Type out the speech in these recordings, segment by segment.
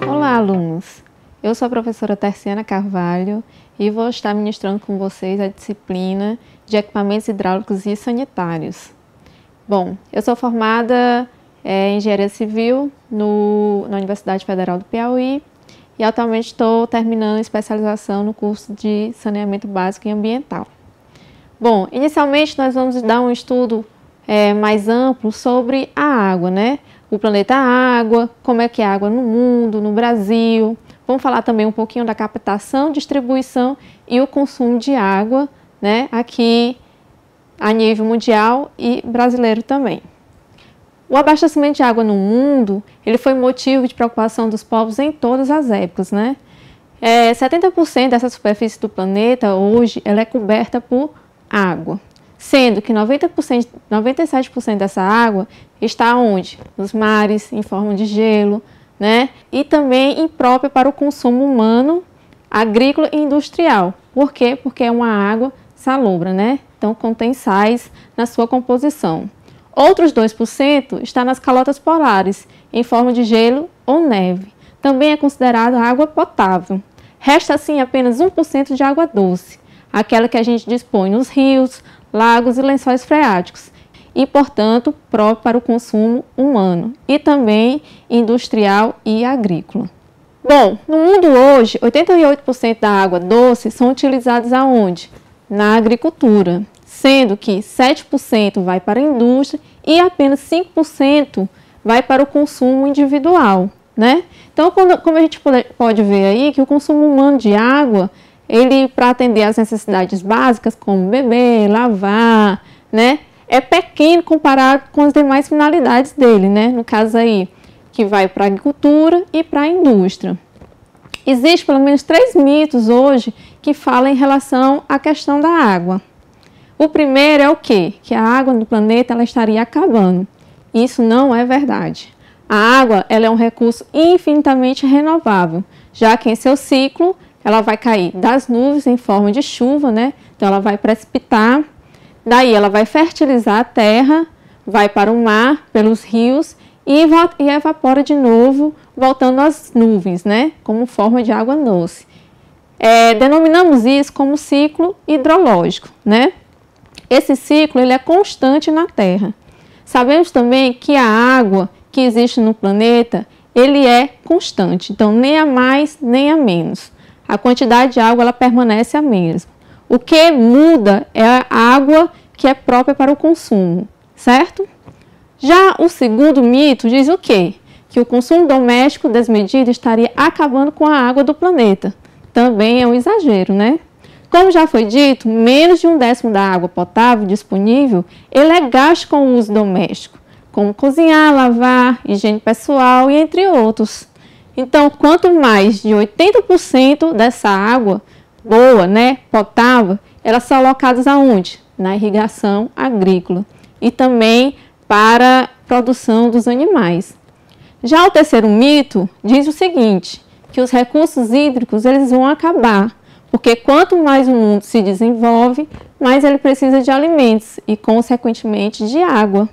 Olá, alunos! Eu sou a professora Terciana Carvalho e vou estar ministrando com vocês a disciplina de equipamentos hidráulicos e sanitários. Bom, eu sou formada em Engenharia Civil na Universidade Federal do Piauí e atualmente estou terminando especialização no curso de Saneamento Básico e Ambiental. Bom, inicialmente nós vamos dar um estudo mais amplo sobre a água, né? O planeta Água, como é que é a água no mundo, no Brasil. Vamos falar também um pouquinho da captação, distribuição e o consumo de água, né, aqui a nível mundial e brasileiro também. O abastecimento de água no mundo, ele foi motivo de preocupação dos povos em todas as épocas, né? 70% dessa superfície do planeta hoje ela é coberta por água, sendo que 97% dessa água está onde? Nos mares, em forma de gelo, né? E também imprópria para o consumo humano, agrícola e industrial. Por quê? Porque é uma água salobra, né? Então contém sais na sua composição. Outros 2% está nas calotas polares, em forma de gelo ou neve. Também é considerada água potável. Resta assim apenas 1% de água doce, aquela que a gente dispõe nos rios, lagos e lençóis freáticos, e, portanto, próprio para o consumo humano e também industrial e agrícola. Bom, no mundo hoje, 88% da água doce são utilizadas aonde? Na agricultura, sendo que 7% vai para a indústria e apenas 5% vai para o consumo individual, né? Então, como a gente pode ver aí, que o consumo humano de água, ele, para atender às necessidades básicas, como beber, lavar, né? É pequeno comparado com as demais finalidades dele, né? No caso aí, que vai para a agricultura e para a indústria. Existem pelo menos 3 mitos hoje que falam em relação à questão da água. O primeiro é o quê? Que a água do planeta ela estaria acabando. Isso não é verdade. A água ela é um recurso infinitamente renovável, já que em seu ciclo ela vai cair das nuvens em forma de chuva, né? Então ela vai precipitar. Daí ela vai fertilizar a terra, vai para o mar, pelos rios e evapora de novo, voltando às nuvens, né? Como forma de água doce. Denominamos isso como ciclo hidrológico, né? Esse ciclo ele é constante na Terra. Sabemos também que a água que existe no planeta, ele é constante. Então, nem a mais, nem a menos. A quantidade de água ela permanece a mesma. O que muda é a água que é própria para o consumo, certo? Já o segundo mito diz o quê? Que o consumo doméstico desmedido estaria acabando com a água do planeta. Também é um exagero, né? Como já foi dito, menos de 1/10 da água potável disponível ele é gasto com o uso doméstico, como cozinhar, lavar, higiene pessoal e entre outros. Então, quanto mais de 80% dessa água boa, né, potável, elas são alocadas aonde? Na irrigação agrícola e também para a produção dos animais. Já o terceiro mito diz o seguinte, que os recursos hídricos eles vão acabar, porque quanto mais o mundo se desenvolve, mais ele precisa de alimentos e, consequentemente, de água.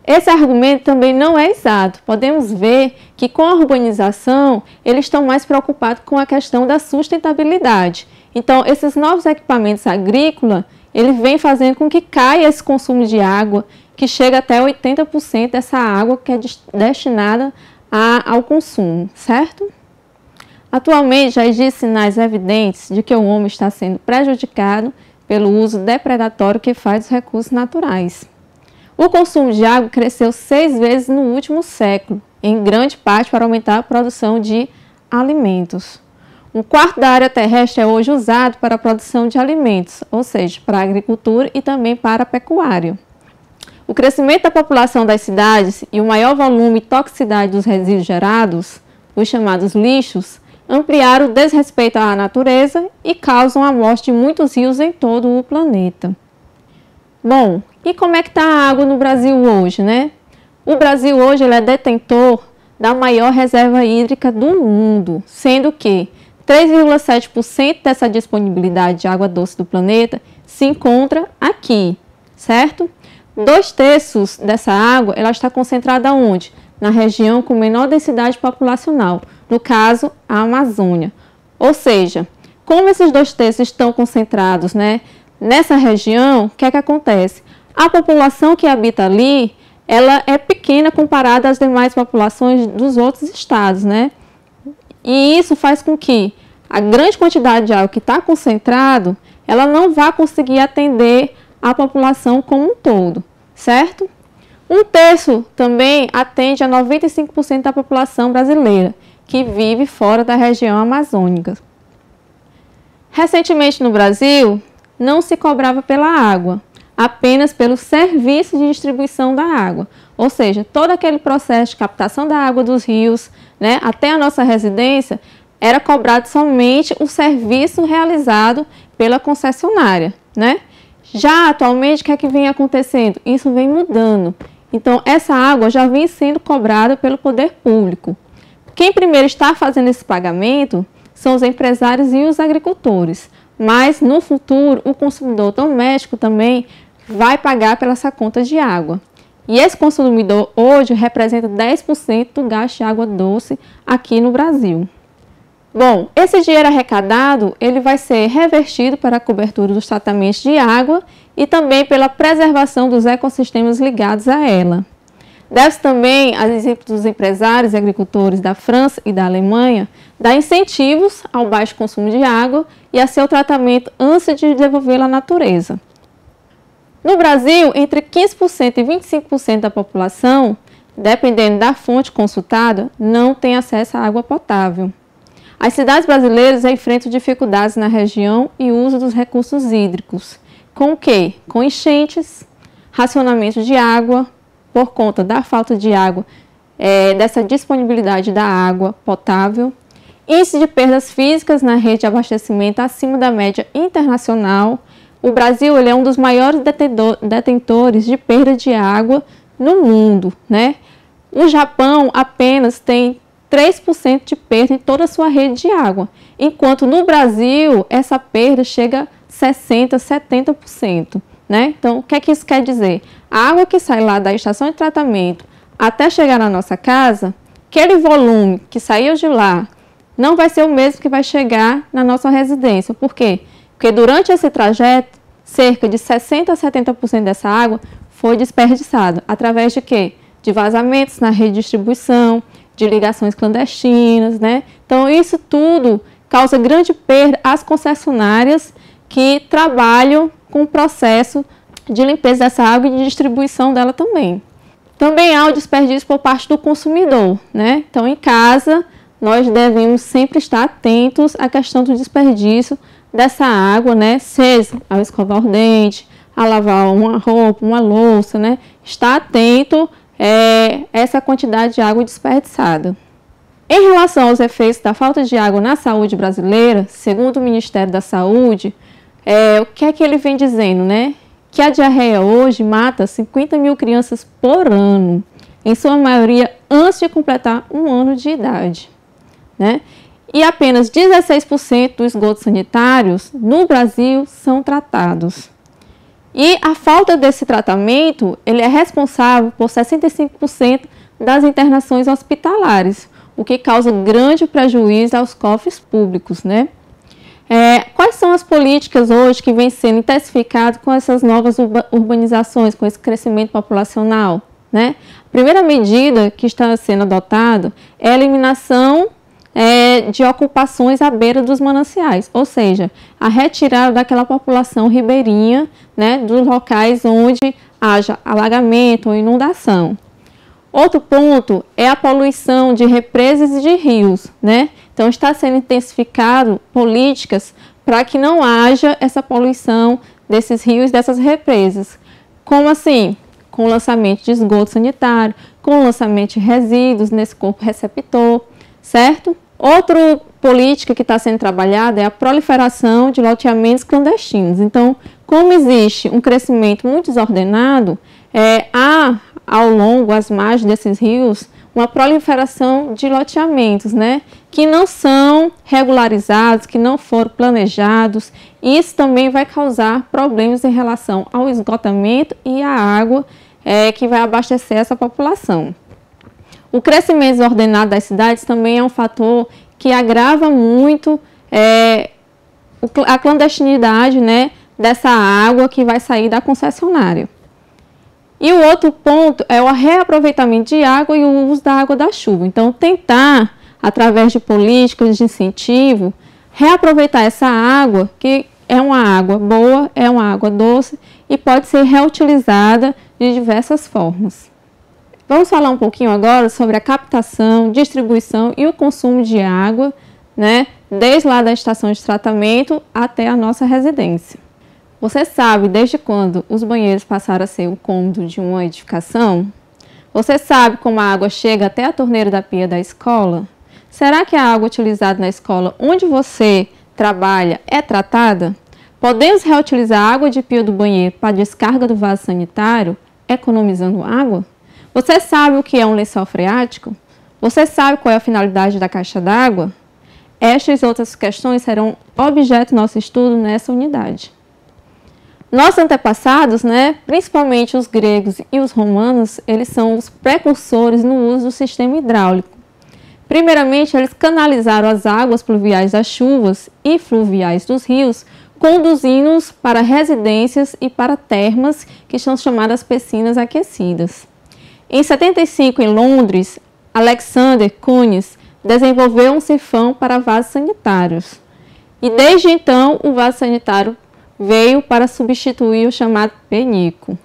Esse argumento também não é exato. Podemos ver que com a urbanização, eles estão mais preocupados com a questão da sustentabilidade. Então, esses novos equipamentos agrícolas, eles vêm fazendo com que caia esse consumo de água, que chega até 80% dessa água que é destinada ao consumo, certo? Atualmente, já existem sinais evidentes de que o homem está sendo prejudicado pelo uso depredatório que faz dos recursos naturais. O consumo de água cresceu 6 vezes no último século, em grande parte para aumentar a produção de alimentos. 1/4 da área terrestre é hoje usado para a produção de alimentos, ou seja, para a agricultura e também para a pecuária. O crescimento da população das cidades e o maior volume e toxicidade dos resíduos gerados, os chamados lixos, ampliaram o desrespeito à natureza e causam a morte de muitos rios em todo o planeta. Bom, E como é que está a água no Brasil hoje, né? O Brasil hoje ele é detentor da maior reserva hídrica do mundo, sendo que 3,7% dessa disponibilidade de água doce do planeta se encontra aqui, certo? 2/3 dessa água ela está concentrada onde? Na região com menor densidade populacional, no caso, a Amazônia. Ou seja, como esses 2/3 estão concentrados, né, nessa região, o que é que acontece? A população que habita ali, ela é pequena comparada às demais populações dos outros estados, né? E isso faz com que a grande quantidade de água que está concentrado, ela não vai conseguir atender a população como um todo, certo? 1/3 também atende a 95% da população brasileira, que vive fora da região amazônica. Recentemente no Brasil, não se cobrava pela água, apenas pelo serviço de distribuição da água. Ou seja, todo aquele processo de captação da água dos rios, né, até a nossa residência, era cobrado somente o serviço realizado pela concessionária, né? Já atualmente, o que é que vem acontecendo? Isso vem mudando. Então, essa água já vem sendo cobrada pelo poder público. Quem primeiro está fazendo esse pagamento são os empresários e os agricultores. Mas, no futuro, o consumidor doméstico também vai pagar pela essa conta de água. E esse consumidor hoje representa 10% do gasto de água doce aqui no Brasil. Bom, esse dinheiro arrecadado, ele vai ser revertido para a cobertura dos tratamentos de água e também pela preservação dos ecossistemas ligados a ela. Deve-se também, a exemplo dos empresários e agricultores da França e da Alemanha, dar incentivos ao baixo consumo de água e a seu tratamento antes de devolvê-la à natureza. No Brasil, entre 15% e 25% da população, dependendo da fonte consultada, não tem acesso à água potável. As cidades brasileiras enfrentam dificuldades na região e uso dos recursos hídricos. Com o quê? Com enchentes, racionamento de água, por conta da falta de água, dessa disponibilidade da água potável, índice de perdas físicas na rede de abastecimento acima da média internacional. O Brasil ele é um dos maiores detentores de perda de água no mundo, né? O Japão apenas tem 3% de perda em toda a sua rede de água, enquanto no Brasil essa perda chega a 60%, 70%. Né? Então, o que é que isso quer dizer? A água que sai lá da estação de tratamento até chegar na nossa casa, aquele volume que saiu de lá não vai ser o mesmo que vai chegar na nossa residência. Por quê? Porque durante esse trajeto, cerca de 60% a 70% dessa água foi desperdiçada. Através de quê? De vazamentos na rede de distribuição, de ligações clandestinas, né? Então, isso tudo causa grande perda às concessionárias que trabalham com o processo de limpeza dessa água e de distribuição dela também. Também há o desperdício por parte do consumidor, né? Então, em casa, nós devemos sempre estar atentos à questão do desperdício dessa água, né? Seja ao escovar o dente, a lavar uma roupa, uma louça, né? Estar atento a essa quantidade de água desperdiçada. Em relação aos efeitos da falta de água na saúde brasileira, segundo o Ministério da Saúde, o que é que ele vem dizendo, né? Que a diarreia hoje mata 50 mil crianças por ano, em sua maioria antes de completar 1 ano de idade, né? E apenas 16% dos esgotos sanitários no Brasil são tratados. E a falta desse tratamento, ele é responsável por 65% das internações hospitalares, o que causa grande prejuízo aos cofres públicos, né? Quais são as políticas hoje que vêm sendo intensificadas com essas novas urbanizações, com esse crescimento populacional, né? A primeira medida que está sendo adotada é a eliminação de ocupações à beira dos mananciais, ou seja, a retirada daquela população ribeirinha, né, dos locais onde haja alagamento ou inundação. Outro ponto é a poluição de represas e de rios, né? Então, está sendo intensificado políticas para que não haja essa poluição desses rios, dessas represas. Como assim? Com o lançamento de esgoto sanitário, com o lançamento de resíduos nesse corpo receptor, certo? Outra política que está sendo trabalhada é a proliferação de loteamentos clandestinos. Então, Como existe um crescimento muito desordenado, há ao longo, às margens desses rios, uma proliferação de loteamentos, né, que não são regularizados, que não foram planejados. Isso também vai causar problemas em relação ao esgotamento e à água que vai abastecer essa população. O crescimento desordenado das cidades também é um fator que agrava muito a clandestinidade, né, dessa água que vai sair da concessionária. E o outro ponto é o reaproveitamento de água e o uso da água da chuva. Então, tentar, através de políticas de incentivo, reaproveitar essa água, que é uma água boa, é uma água doce e pode ser reutilizada de diversas formas. Vamos falar um pouquinho agora sobre a captação, distribuição e o consumo de água, né, desde lá da estação de tratamento até a nossa residência. Você sabe desde quando os banheiros passaram a ser um cômodo de uma edificação? Você sabe como a água chega até a torneira da pia da escola? Será que a água utilizada na escola onde você trabalha é tratada? Podemos reutilizar a água de pia do banheiro para a descarga do vaso sanitário, economizando água? Você sabe o que é um lençol freático? Você sabe qual é a finalidade da caixa d'água? Estas e outras questões serão objeto do nosso estudo nessa unidade. Nossos antepassados, né, principalmente os gregos e os romanos, eles são os precursores no uso do sistema hidráulico. Primeiramente, eles canalizaram as águas pluviais das chuvas e fluviais dos rios, conduzindo-os para residências e para termas, que são chamadas piscinas aquecidas. Em 75, em Londres, Alexander Cummings desenvolveu um sifão para vasos sanitários. E desde então, o vaso sanitário veio para substituir o chamado penico.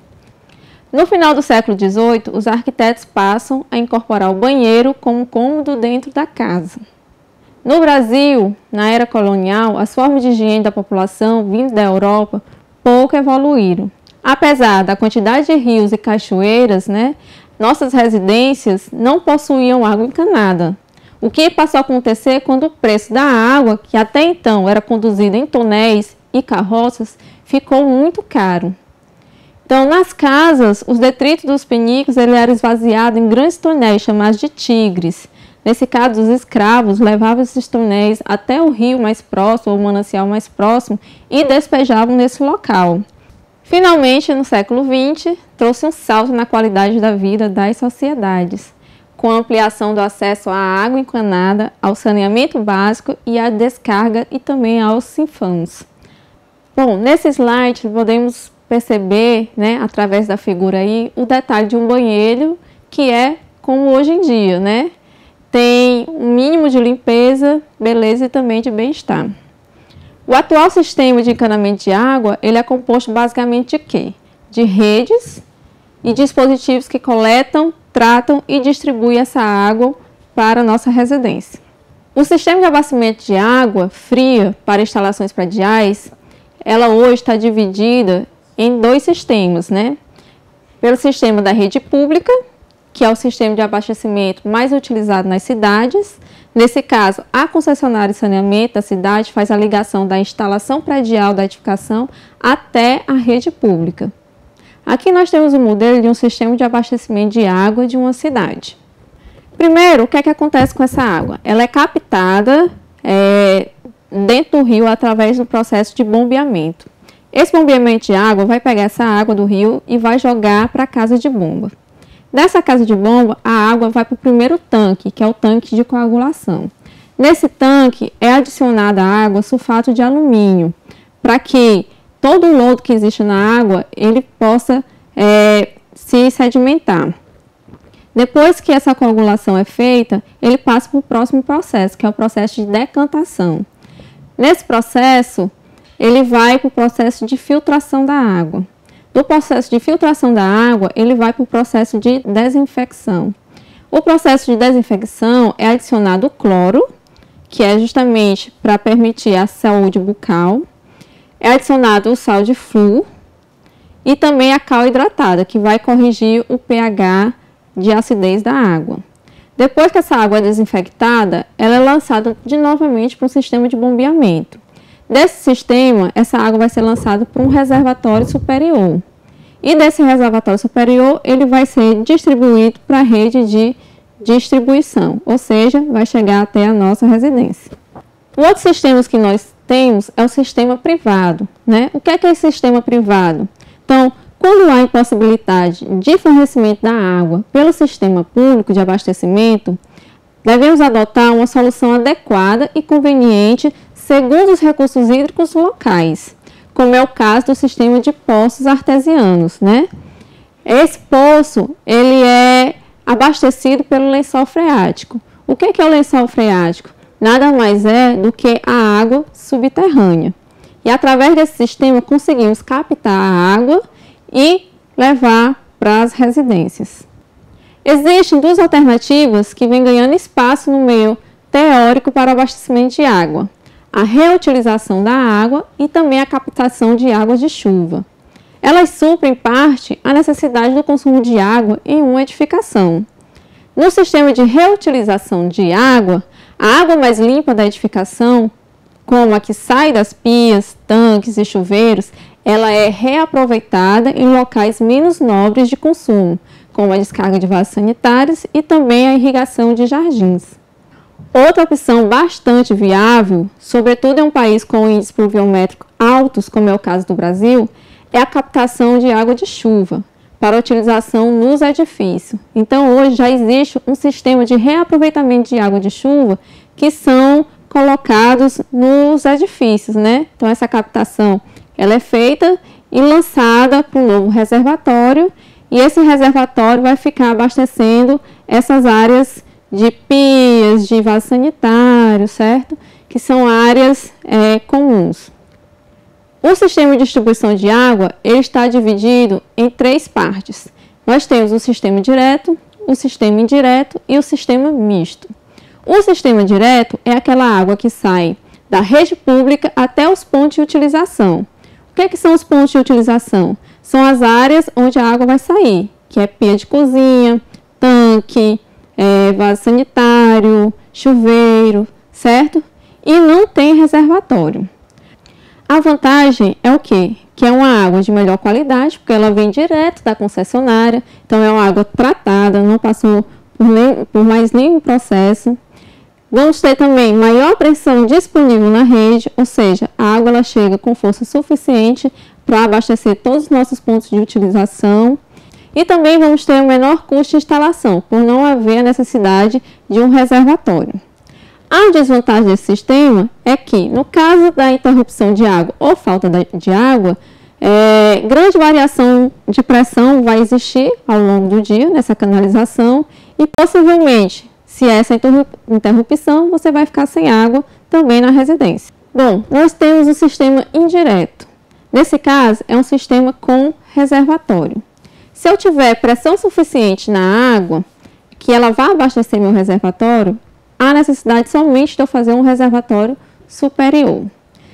No final do século XVIII, os arquitetos passam a incorporar o banheiro como cômodo dentro da casa. No Brasil, na era colonial, as formas de higiene da população vindo da Europa pouco evoluíram. Apesar da quantidade de rios e cachoeiras, né, nossas residências não possuíam água encanada. O que passou a acontecer quando o preço da água, que até então era conduzida em tonéis e carroças, ficou muito caro. Então, nas casas, os detritos dos penicos eram esvaziados em grandes tonéis chamados de tigres. Nesse caso, os escravos levavam esses tonéis até o rio mais próximo, ou o manancial mais próximo, e despejavam nesse local. Finalmente, no século XX, trouxe um salto na qualidade da vida das sociedades, com a ampliação do acesso à água encanada, ao saneamento básico e à descarga e também aos sifões. Bom, nesse slide podemos perceber, né, através da figura aí, o detalhe de um banheiro que é como hoje em dia, né? Tem um mínimo de limpeza, beleza e também de bem-estar. O atual sistema de encanamento de água, ele é composto basicamente de quê? De redes e dispositivos que coletam, tratam e distribuem essa água para a nossa residência. O sistema de abastecimento de água fria para instalações prediais, ela hoje está dividida em dois sistemas, né? Pelo sistema da rede pública, que é o sistema de abastecimento mais utilizado nas cidades. Nesse caso, a concessionária de saneamento da cidade faz a ligação da instalação predial da edificação até a rede pública. Aqui nós temos o modelo de um sistema de abastecimento de água de uma cidade. Primeiro, o que é que acontece com essa água? Ela é captada dentro do rio através do processo de bombeamento. Esse bombeamento de água vai pegar essa água do rio e vai jogar para a casa de bomba. Dessa casa de bomba, a água vai para o primeiro tanque, que é o tanque de coagulação. Nesse tanque é adicionada a água sulfato de alumínio, para que todo o lodo que existe na água ele possa se sedimentar. Depois que essa coagulação é feita, ele passa para o próximo processo, que é o processo de decantação. Nesse processo, ele vai para o processo de filtração da água. Do processo de filtração da água, ele vai para o processo de desinfecção. O processo de desinfecção é adicionado o cloro, que é justamente para permitir a saúde bucal. É adicionado o sal de flúor e também a cal hidratada, que vai corrigir o pH de acidez da água. Depois que essa água é desinfectada, ela é lançada novamente para um sistema de bombeamento. Desse sistema, essa água vai ser lançada para um reservatório superior. E desse reservatório superior, ele vai ser distribuído para a rede de distribuição, ou seja, vai chegar até a nossa residência. O outro sistema que nós temos é o sistema privado, né? O que é esse sistema privado? Então, quando há impossibilidade de fornecimento da água pelo sistema público de abastecimento, devemos adotar uma solução adequada e conveniente segundo os recursos hídricos locais, como é o caso do sistema de poços artesianos, né? Esse poço, ele é abastecido pelo lençol freático. O que é o lençol freático? Nada mais é do que a água subterrânea. E através desse sistema conseguimos captar a água e levar para as residências. Existem duas alternativas que vêm ganhando espaço no meio teórico para o abastecimento de água: a reutilização da água e também a captação de águas de chuva. Elas suprem, em parte, a necessidade do consumo de água em uma edificação. No sistema de reutilização de água, a água mais limpa da edificação, como a que sai das pias, tanques e chuveiros, ela é reaproveitada em locais menos nobres de consumo, como a descarga de vasos sanitários e também a irrigação de jardins. Outra opção bastante viável, sobretudo em um país com índices pluviométricos altos, como é o caso do Brasil, é a captação de água de chuva para utilização nos edifícios. Então, hoje já existe um sistema de reaproveitamento de água de chuva que são colocados nos edifícios, né? Então, essa captação ela é feita e lançada para um novo reservatório, e esse reservatório vai ficar abastecendo essas áreas de pias, de vaso sanitário, certo? Que são áreas comuns. O sistema de distribuição de água ele está dividido em três partes. Nós temos o sistema direto, o sistema indireto e o sistema misto. O sistema direto é aquela água que sai da rede pública até os pontos de utilização. O que são os pontos de utilização? São as áreas onde a água vai sair, que é pia de cozinha, tanque, vaso sanitário, chuveiro, certo? E não tem reservatório. A vantagem é o quê? Que é uma água de melhor qualidade, porque ela vem direto da concessionária, então é uma água tratada, não passou por mais nenhum processo. Vamos ter também maior pressão disponível na rede, ou seja, a água ela chega com força suficiente para abastecer todos os nossos pontos de utilização. E também vamos ter um menor custo de instalação, por não haver a necessidade de um reservatório. A desvantagem desse sistema é que, no caso da interrupção de água ou falta de água, grande variação de pressão vai existir ao longo do dia nessa canalização e possivelmente, se essa interrupção, você vai ficar sem água também na residência. Bom, nós temos o sistema indireto. Nesse caso, é um sistema com reservatório. Se eu tiver pressão suficiente na água, que ela vá abastecer meu reservatório, há necessidade somente de eu fazer um reservatório superior.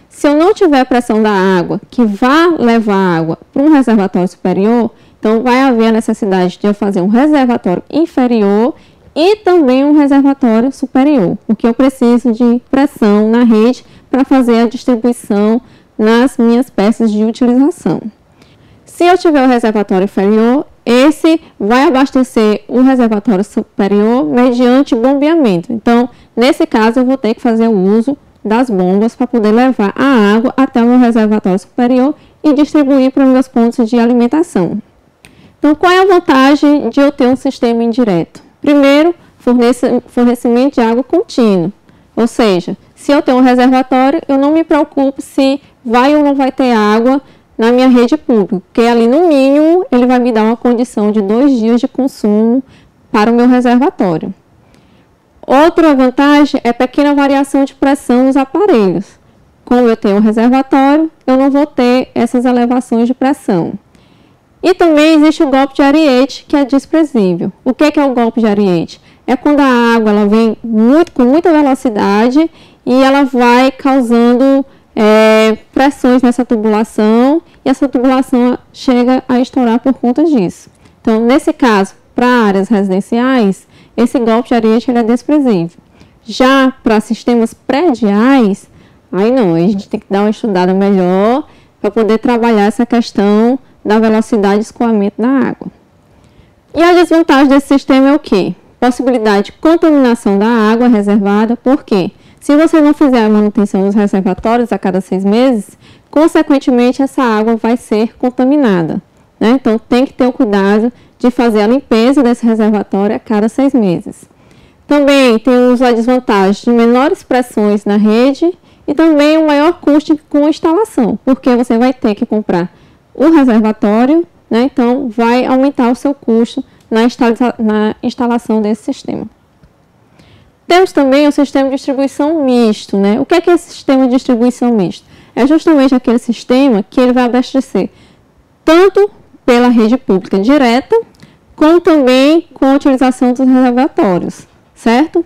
Se eu não tiver pressão da água, que vá levar água para um reservatório superior, então vai haver a necessidade de eu fazer um reservatório inferior e também um reservatório superior, porque eu preciso de pressão na rede para fazer a distribuição nas minhas peças de utilização. Se eu tiver o reservatório inferior, esse vai abastecer o reservatório superior mediante bombeamento. Então, nesse caso, eu vou ter que fazer o uso das bombas para poder levar a água até o meu reservatório superior e distribuir para os meus pontos de alimentação. Então, qual é a vantagem de eu ter um sistema indireto? Primeiro, fornecimento de água contínuo. Ou seja, se eu tenho um reservatório, eu não me preocupo se vai ou não vai ter água na minha rede pública, porque ali no mínimo ele vai me dar uma condição de 2 dias de consumo para o meu reservatório. Outra vantagem é pequena variação de pressão nos aparelhos. Como eu tenho um reservatório, eu não vou ter essas elevações de pressão. E também existe o golpe de ariete, que é desprezível. O que é o golpe de ariete? É quando a água ela vem com muita velocidade e ela vai causando pressões nessa tubulação e essa tubulação chega a estourar por conta disso. Então, nesse caso, para áreas residenciais, esse golpe de ariete ele é desprezível. Já para sistemas prediais, Aí não, a gente tem que dar uma estudada melhor para poder trabalhar essa questão da velocidade de escoamento da água. E a desvantagem desse sistema é o quê? Possibilidade de contaminação da água reservada, porque se você não fizer a manutenção dos reservatórios a cada 6 meses, consequentemente essa água vai ser contaminada, né? Então tem que ter o cuidado de fazer a limpeza desse reservatório a cada 6 meses. Também temos a desvantagem de menores pressões na rede e também um maior custo com a instalação, porque você vai ter que comprar o reservatório, né? Então vai aumentar o seu custo na instalação desse sistema. Temos também o sistema de distribuição misto, né? O que é esse sistema de distribuição misto? É justamente aquele sistema que ele vai abastecer tanto pela rede pública direta, como também com a utilização dos reservatórios, certo?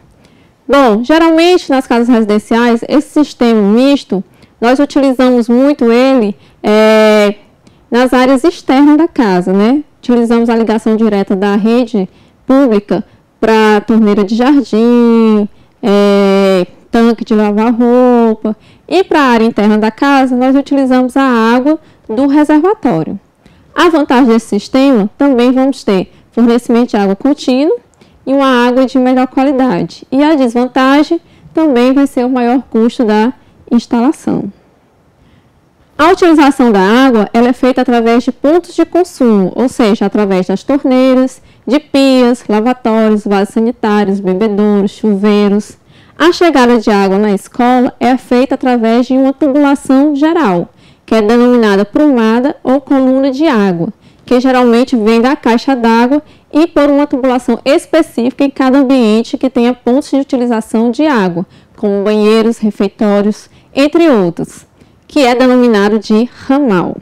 Bom, geralmente nas casas residenciais, esse sistema misto, nós utilizamos muito ele nas áreas externas da casa, né? Utilizamos a ligação direta da rede pública para torneira de jardim, tanque de lavar roupa. E para a área interna da casa, nós utilizamos a água do reservatório. A vantagem desse sistema, também vamos ter fornecimento de água contínuo e uma água de melhor qualidade. E a desvantagem também vai ser o maior custo da instalação. A utilização da água ela é feita através de pontos de consumo, ou seja, através das torneiras, de pias, lavatórios, vasos sanitários, bebedouros, chuveiros. A chegada de água na escola é feita através de uma tubulação geral, que é denominada prumada ou coluna de água, que geralmente vem da caixa d'água e por uma tubulação específica em cada ambiente que tenha pontos de utilização de água, como banheiros, refeitórios, entre outros, que é denominado de ramal.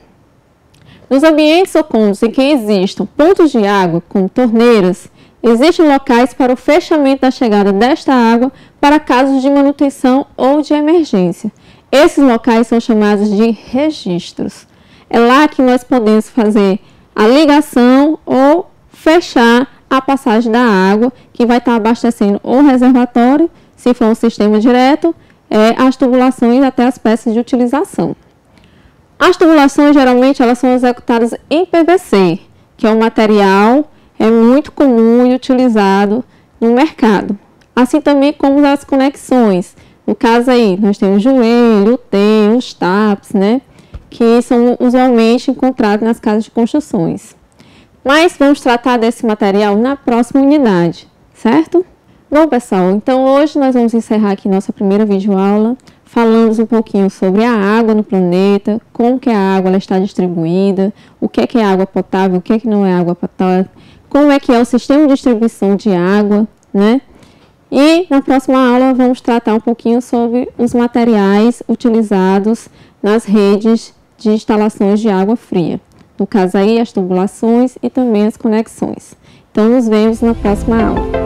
Nos ambientes ou cômodos em que existam pontos de água, como torneiras, existem locais para o fechamento da chegada desta água para casos de manutenção ou de emergência. Esses locais são chamados de registros. É lá que nós podemos fazer a ligação ou fechar a passagem da água, que vai estar abastecendo o reservatório, se for um sistema direto, as tubulações até as peças de utilização. As tubulações, geralmente, elas são executadas em PVC, que é um material muito comum e utilizado no mercado. Assim também como as conexões. No caso aí, nós temos o joelho, o T, os TAPs, né? Que são usualmente encontrados nas casas de construções. Mas vamos tratar desse material na próxima unidade, certo? Bom, pessoal, então hoje nós vamos encerrar aqui nossa primeira videoaula. Falamos um pouquinho sobre a água no planeta, como que a água ela está distribuída, o que é água potável, o que não é água potável, como é que é o sistema de distribuição de água, né? E na próxima aula vamos tratar um pouquinho sobre os materiais utilizados nas redes de instalações de água fria. No caso aí, as tubulações e também as conexões. Então, nos vemos na próxima aula.